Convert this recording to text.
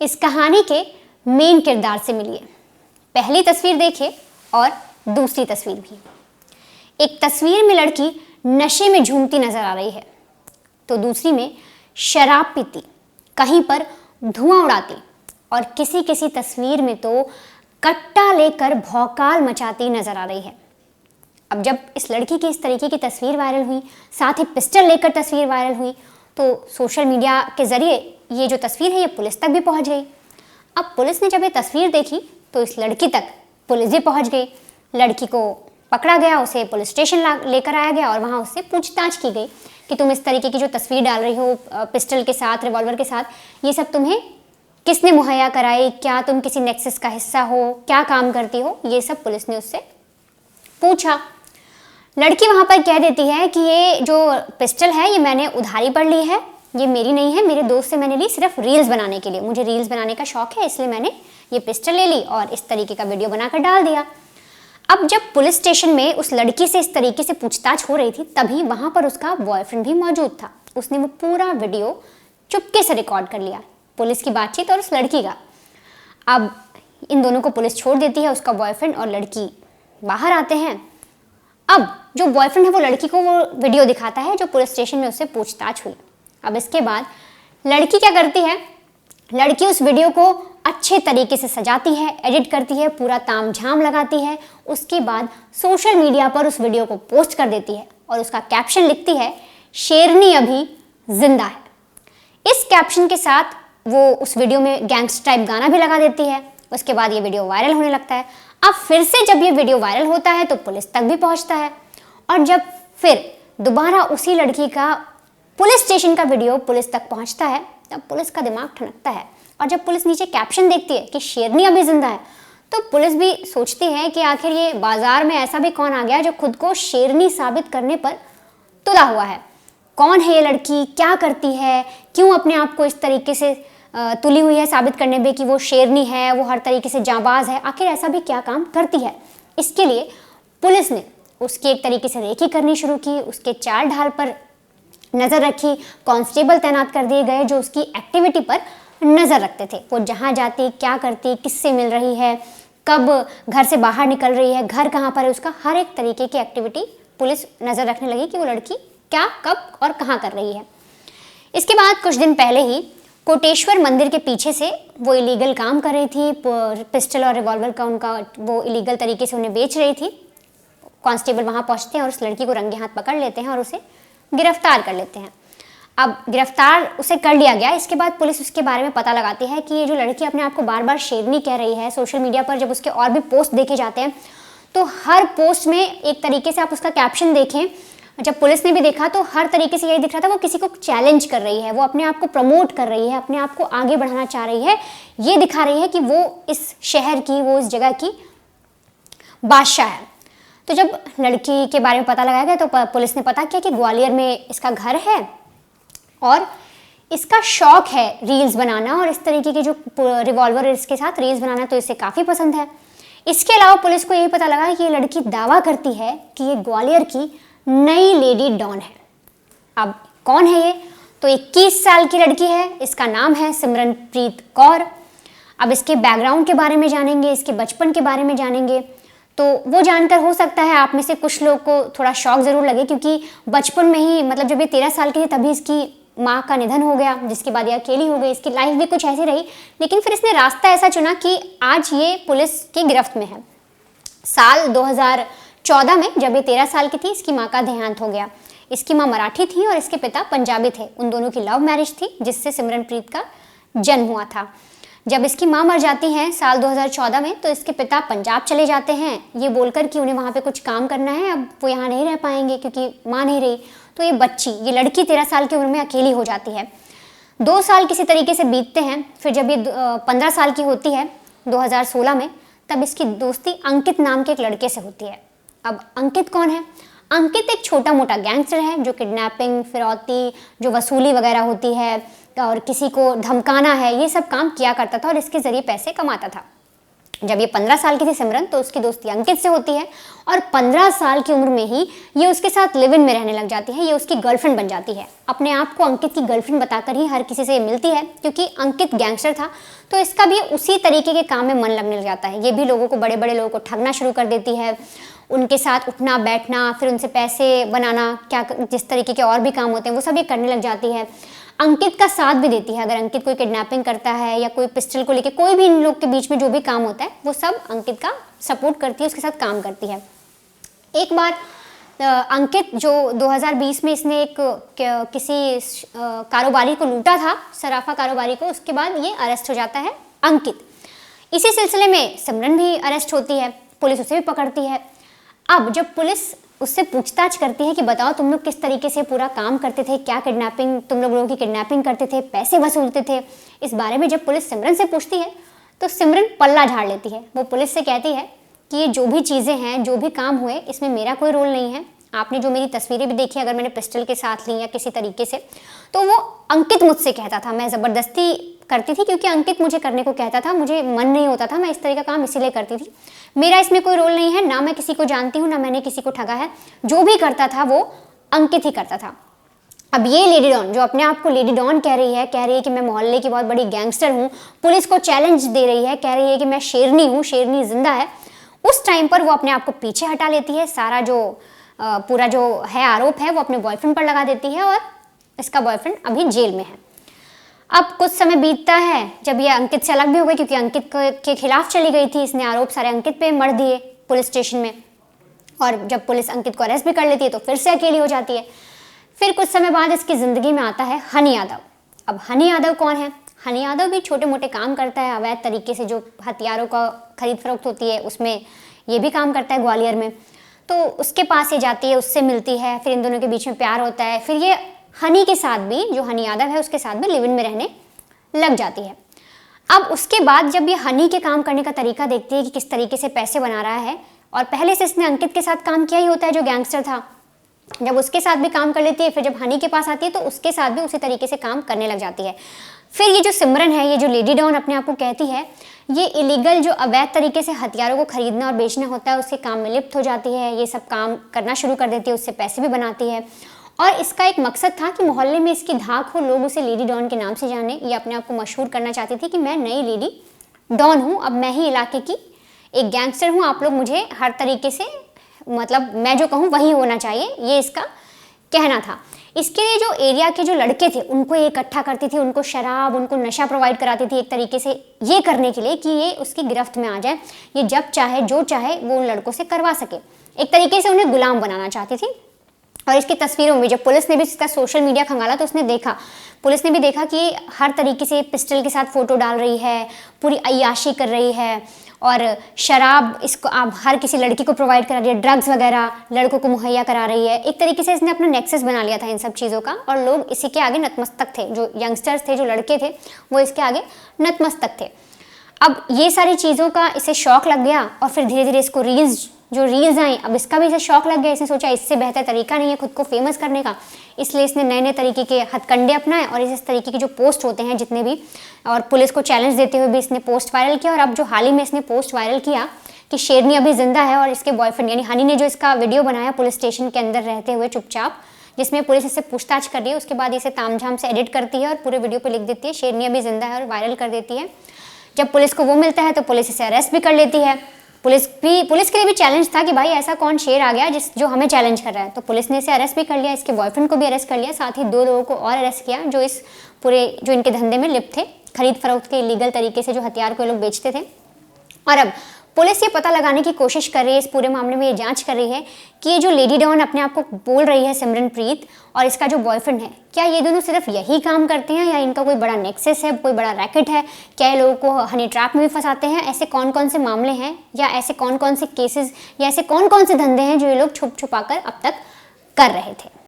इस कहानी के मेन किरदार से मिलिए। पहली तस्वीर देखिए और दूसरी तस्वीर भी। एक तस्वीर में लड़की नशे में झूमती नजर आ रही है, तो दूसरी में शराब पीती, कहीं पर धुआं उड़ाती और किसी किसी तस्वीर में तो कट्टा लेकर भौकाल मचाती नजर आ रही है। अब जब इस लड़की की इस तरीके की तस्वीर वायरल हुई, साथ ही पिस्टल लेकर तस्वीर वायरल हुई, तो सोशल मीडिया के जरिए ये जो तस्वीर है ये पुलिस तक भी पहुंच गई। अब पुलिस ने जब ये तस्वीर देखी तो इस लड़की तक पुलिस भी पहुंच गई। लड़की को पकड़ा गया, उसे पुलिस स्टेशन लेकर आया गया और वहाँ उससे पूछताछ की गई कि तुम इस तरीके की जो तस्वीर डाल रही हो पिस्टल के साथ, रिवॉल्वर के साथ, ये सब तुम्हें किसने मुहैया कराई, क्या तुम किसी नेक्सस का हिस्सा हो, क्या काम करती हो, ये सब पुलिस ने उससे पूछा। लड़की वहाँ पर कह देती है कि ये जो पिस्टल है ये मैंने उधारी पर ली है, ये मेरी नहीं है, मेरे दोस्त से मैंने ली सिर्फ रील्स बनाने के लिए, मुझे रील्स बनाने का शौक है इसलिए मैंने ये पिस्टल ले ली और इस तरीके का वीडियो बनाकर डाल दिया। अब जब पुलिस स्टेशन में उस लड़की से इस तरीके से पूछताछ हो रही थी तभी वहाँ पर उसका बॉयफ्रेंड भी मौजूद था। उसने वो पूरा वीडियो चुपके से रिकॉर्ड कर लिया, पुलिस की बातचीत और उस लड़की का। अब इन दोनों को पुलिस छोड़ देती है, उसका बॉयफ्रेंड और लड़की बाहर आते हैं। अब जो बॉयफ्रेंड है वो लड़की को वो वीडियो दिखाता है जो पुलिस स्टेशन में उससे पूछताछ हुई। अब इसके बाद लड़की क्या करती है, लड़की उस वीडियो को अच्छे तरीके से सजाती है, एडिट करती है, पूरा तामझाम लगाती है। उसके बाद सोशल मीडिया पर उस वीडियो को पोस्ट कर देती है और उसका कैप्शन लिखती है, शेरनी अभी जिंदा है। इस कैप्शन के साथ वो उस वीडियो में गैंगस्टर टाइप गाना भी लगा देती है। उसके बाद ये वीडियो वायरल होने लगता है। अब फिर से जब ये वीडियो वायरल होता है तो पुलिस तक भी पहुंचता है और जब फिर दोबारा उसी लड़की का पुलिस स्टेशन का वीडियो पुलिस तक पहुंचता है तब पुलिस का दिमाग ठनकता है। और जब पुलिस नीचे कैप्शन देखती है कि शेरनी अभी जिंदा है तो पुलिस भी सोचती है कि आखिर ये बाजार में ऐसा भी कौन आ गया जो खुद को शेरनी साबित करने पर तुला हुआ है। कौन है ये लड़की, क्या करती है, क्यों अपने आप को इस तरीके से तुली हुई है साबित करने में कि वो शेरनी है, वो हर तरीके से जांबाज है, आखिर ऐसा भी क्या काम करती है। इसके लिए पुलिस ने उसकी एक तरीके से रेकी करनी शुरू की, उसके चाल ढाल पर नज़र रखी, कांस्टेबल तैनात कर दिए गए जो उसकी एक्टिविटी पर नज़र रखते थे। वो जहाँ जाती, क्या करती, किससे मिल रही है, कब घर से बाहर निकल रही है, घर कहाँ पर है, उसका हर एक तरीके की एक्टिविटी पुलिस नज़र रखने लगी कि वो लड़की क्या, कब और कहाँ कर रही है। इसके बाद कुछ दिन पहले ही कोटेश्वर मंदिर के पीछे से वो इलीगल काम कर रही थी, पिस्टल और रिवॉल्वर का उनका वो इलीगल तरीके से उन्हें बेच रही थी। कांस्टेबल वहाँ पहुँचते हैं और उस लड़की को रंगे हाथ पकड़ लेते हैं और उसे गिरफ्तार कर लेते हैं। अब गिरफ्तार उसे कर लिया गया। इसके बाद पुलिस उसके बारे में पता लगाती है कि ये जो लड़की अपने आप को बार बार शेरनी कह रही है। सोशल मीडिया पर जब उसके और भी पोस्ट देखे जाते हैं तो हर पोस्ट में एक तरीके से आप उसका कैप्शन देखें, जब पुलिस ने भी देखा तो हर तरीके से यही दिख रहा था, वो किसी को चैलेंज कर रही है, वो अपने आप को प्रमोट कर रही है, अपने आप को आगे बढ़ाना चाह रही है, ये दिखा रही है कि वो इस शहर की, वो इस जगह की बादशाह है। तो जब लड़की के बारे में पता लगाया गया तो पुलिस ने पता किया कि ग्वालियर में इसका घर है और इसका शौक है रील्स बनाना और इस तरीके के जो रिवॉल्वर इसके साथ रील्स बनाना तो इसे काफ़ी पसंद है। इसके अलावा पुलिस को यही पता लगा कि ये लड़की दावा करती है कि ये ग्वालियर की नई लेडी डॉन है। अब कौन है ये? तो 21 साल की लड़की है, इसका नाम है सिमरनप्रीत कौर। अब इसके बैकग्राउंड के बारे में जानेंगे, इसके बचपन के बारे में जानेंगे। तो वो जानकर हो सकता है आप में से कुछ लोग को थोड़ा शौक ज़रूर लगे, क्योंकि बचपन में ही मतलब जब ये 13 साल की थी तभी इसकी माँ का निधन हो गया, जिसके बाद ये अकेली हो गई। इसकी लाइफ भी कुछ ऐसी रही, लेकिन फिर इसने रास्ता ऐसा चुना कि आज ये पुलिस की गिरफ्त में है। साल 2014 में जब ये 13 साल की थी इसकी माँ का देहांत हो गया। इसकी माँ मराठी थी और इसके पिता पंजाबी थे। उन दोनों की लव मैरिज थी जिससे सिमरनप्रीत का जन्म हुआ था। जब इसकी माँ मर जाती हैं साल 2014 में तो इसके पिता पंजाब चले जाते हैं ये बोलकर कि उन्हें वहाँ पे कुछ काम करना है, अब वो यहाँ नहीं रह पाएंगे क्योंकि माँ नहीं रही। तो ये बच्ची, ये लड़की 13 साल की उम्र में अकेली हो जाती है। 2 साल किसी तरीके से बीतते हैं। फिर जब ये 15 साल की होती है 2016 में, तब इसकी दोस्ती अंकित नाम के एक लड़के से होती है। अब अंकित कौन है? अंकित एक छोटा मोटा गैंगस्टर है जो किडनैपिंग, फिरौती, जो वसूली वगैरह होती है और किसी को धमकाना है, ये सब काम किया करता था और इसके ज़रिए पैसे कमाता था। जब ये 15 साल की थी सिमरन, तो उसकी दोस्ती अंकित से होती है और 15 साल की उम्र में ही ये उसके साथ लिव इन में रहने लग जाती है। ये उसकी गर्लफ्रेंड बन जाती है। अपने आप को अंकित की गर्लफ्रेंड बताकर ही हर किसी से ये मिलती है, क्योंकि अंकित गैंगस्टर था तो इसका भी उसी तरीके के काम में मन लगने लग जाता है। ये भी लोगों को, बड़े बड़े लोगों को ठगना शुरू कर देती है, उनके साथ उठना बैठना, फिर उनसे पैसे बनाना, क्या जिस तरीके के और भी काम होते हैं वो सब ये करने लग जाती है। अंकित का साथ भी देती है। अगर अंकित कोई किडनैपिंग करता है या कोई पिस्टल को लेके, कोई भी इन लोग के बीच में जो भी काम होता है वो सब अंकित का सपोर्ट करती है, उसके साथ काम करती है। एक बार अंकित जो 2020 में इसने एक किसी कारोबारी को लूटा था, सराफा कारोबारी को, उसके बाद ये अरेस्ट हो जाता है अंकित। इसी सिलसिले में सिमरन भी अरेस्ट होती है, पुलिस उसे भी पकड़ती है। अब जब पुलिस उससे पूछताछ करती है कि बताओ तुम लोग किस तरीके से पूरा काम करते थे, क्या किडनैपिंग, तुम लोगों की किडनैपिंग करते थे, पैसे वसूलते थे, इस बारे में जब पुलिस सिमरन से पूछती है तो सिमरन पल्ला झाड़ लेती है। वो पुलिस से कहती है कि ये जो भी चीज़ें हैं, जो भी काम हुए, इसमें मेरा कोई रोल नहीं है। आपने जो मेरी तस्वीरें भी देखी, अगर मैंने पिस्टल के साथ ली या किसी तरीके से, तो वो अंकित मुझसे कहता था, मैं ज़बरदस्ती करती थी क्योंकि अंकित मुझे करने को कहता था, मुझे मन नहीं होता था, मैं इस तरह का काम इसीलिए करती थी। मेरा इसमें कोई रोल नहीं है, ना मैं किसी को जानती हूँ, ना मैंने किसी को ठगा है। जो भी करता था वो अंकित ही करता था। अब ये लेडी डॉन, जो अपने आप को लेडी डॉन कह रही है कि मैं मोहल्ले की बहुत बड़ी गैंगस्टर हूँ, पुलिस को चैलेंज दे रही है, कह रही है कि मैं शेरनी हूँ, शेरनी जिंदा है, उस टाइम पर वो अपने आप को पीछे हटा लेती है। सारा जो पूरा जो है आरोप है वो अपने बॉयफ्रेंड पर लगा देती है और इसका बॉयफ्रेंड अभी जेल में है। अब कुछ समय बीतता है जब ये अंकित से अलग भी हो गई, क्योंकि अंकित के खिलाफ चली गई थी, इसने आरोप सारे अंकित पे मढ़ दिए पुलिस स्टेशन में। और जब पुलिस अंकित को अरेस्ट भी कर लेती है तो फिर से अकेली हो जाती है। फिर कुछ समय बाद इसकी ज़िंदगी में आता है हनी यादव। अब हनी यादव कौन है? हनी यादव भी छोटे मोटे काम करता है, अवैध तरीके से जो हथियारों का खरीद फरोख्त होती है उसमें ये भी काम करता है ग्वालियर में। तो उसके पास ये जाती है, उससे मिलती है, फिर इन दोनों के बीच में प्यार होता है। फिर ये हनी के साथ भी, जो हनी यादव है उसके साथ भी लिव इन में रहने लग जाती है। अब उसके बाद जब ये हनी के काम करने का तरीका देखती है कि किस तरीके से पैसे बना रहा है, और पहले से इसने अंकित के साथ काम किया ही होता है जो गैंगस्टर था, जब उसके साथ भी काम कर लेती है, फिर जब हनी के पास आती है तो उसके साथ भी उसी तरीके से काम करने लग जाती है। फिर ये जो सिमरन है, ये जो लेडी डॉन अपने आप को कहती है, ये इलीगल जो अवैध तरीके से हथियारों को खरीदना और बेचना होता है उसके काम में लिप्त हो जाती है। ये सब काम करना शुरू कर देती है, उससे पैसे भी बनाती है। और इसका एक मकसद था कि मोहल्ले में इसकी धाक हो, लोग उसे लेडी डॉन के नाम से जाने। ये अपने आप को मशहूर करना चाहती थी कि मैं नई लेडी डॉन हूँ, अब मैं ही इलाके की एक गैंगस्टर हूँ, आप लोग मुझे हर तरीके से, मतलब मैं जो कहूँ वही होना चाहिए, ये इसका कहना था। इसके लिए जो एरिया के जो लड़के थे उनको ये इकट्ठा करती थी, उनको शराब, उनको नशा प्रोवाइड कराती थी, एक तरीके से ये करने के लिए कि ये उसकी गिरफ्त में आ जाए, ये जब चाहे जो चाहे वो उन लड़कों से करवा सके। एक तरीके से उन्हें गुलाम बनाना चाहती थी। और इसकी तस्वीरों में जब पुलिस ने भी इसका सोशल मीडिया खंगाला तो उसने देखा, पुलिस ने भी देखा कि हर तरीके से पिस्टल के साथ फ़ोटो डाल रही है, पूरी अय्याशी कर रही है, और शराब इसको आप हर किसी लड़की को प्रोवाइड करा रही है, ड्रग्स वगैरह लड़कों को मुहैया करा रही है। एक तरीके से इसने अपना नेक्सस बना लिया था इन सब चीज़ों का, और लोग इसी के आगे नतमस्तक थे। जो यंगस्टर्स थे, जो लड़के थे, वो इसके आगे नतमस्तक थे। अब ये सारी चीज़ों का इसे शौक लग गया, और फिर धीरे धीरे इसको रील्स आई, अब इसका भी इसे शौक लग गया। इसने सोचा इससे बेहतर तरीका नहीं है खुद को फेमस करने का, इसलिए इसने नए नए तरीके के हथकंडे अपनाए, और इस तरीके के जो पोस्ट होते हैं जितने भी, और पुलिस को चैलेंज देते हुए भी इसने पोस्ट वायरल किया। और अब जो हाल ही में इसने पोस्ट वायरल किया कि शेरनी अभी जिंदा है, और इसके बॉयफ्रेंड यानी हनी ने जो इसका वीडियो बनाया पुलिस स्टेशन के अंदर रहते हुए चुपचाप, जिसमें पुलिस इससे पूछताछ कर रही है, उसके बाद इसे तामझाम से एडिट करती है और पूरे वीडियो पर लिख देती है शेरनी अभी जिंदा है, और वायरल कर देती है। जब पुलिस को वो मिलता है तो पुलिस इसे अरेस्ट भी कर लेती है। पुलिस के लिए भी चैलेंज था कि भाई ऐसा कौन शेर आ गया जो हमें चैलेंज कर रहा है, तो पुलिस ने इसे अरेस्ट भी कर लिया, इसके बॉयफ्रेंड को भी अरेस्ट कर लिया, साथ ही 2 लोगों को और अरेस्ट किया जो इस पूरे जो इनके धंधे में लिप्त थे, खरीद फरोख्त के इलीगल तरीके से जो हथियार को लोग बेचते थे। और अब पुलिस ये पता लगाने की कोशिश कर रही है, इस पूरे मामले में ये जांच कर रही है कि ये जो लेडी डॉन अपने आप को बोल रही है सिमरनप्रीत, और इसका जो बॉयफ्रेंड है, क्या ये दोनों सिर्फ यही काम करते हैं या इनका कोई बड़ा नेक्सस है, कोई बड़ा रैकेट है, क्या ये लोगों को हनी ट्रैप में भी फंसाते हैं, ऐसे कौन कौन से मामले हैं, या ऐसे कौन कौन से केसेस, या ऐसे कौन कौन से धंधे हैं जो ये लोग छुप छुपा कर अब तक कर रहे थे।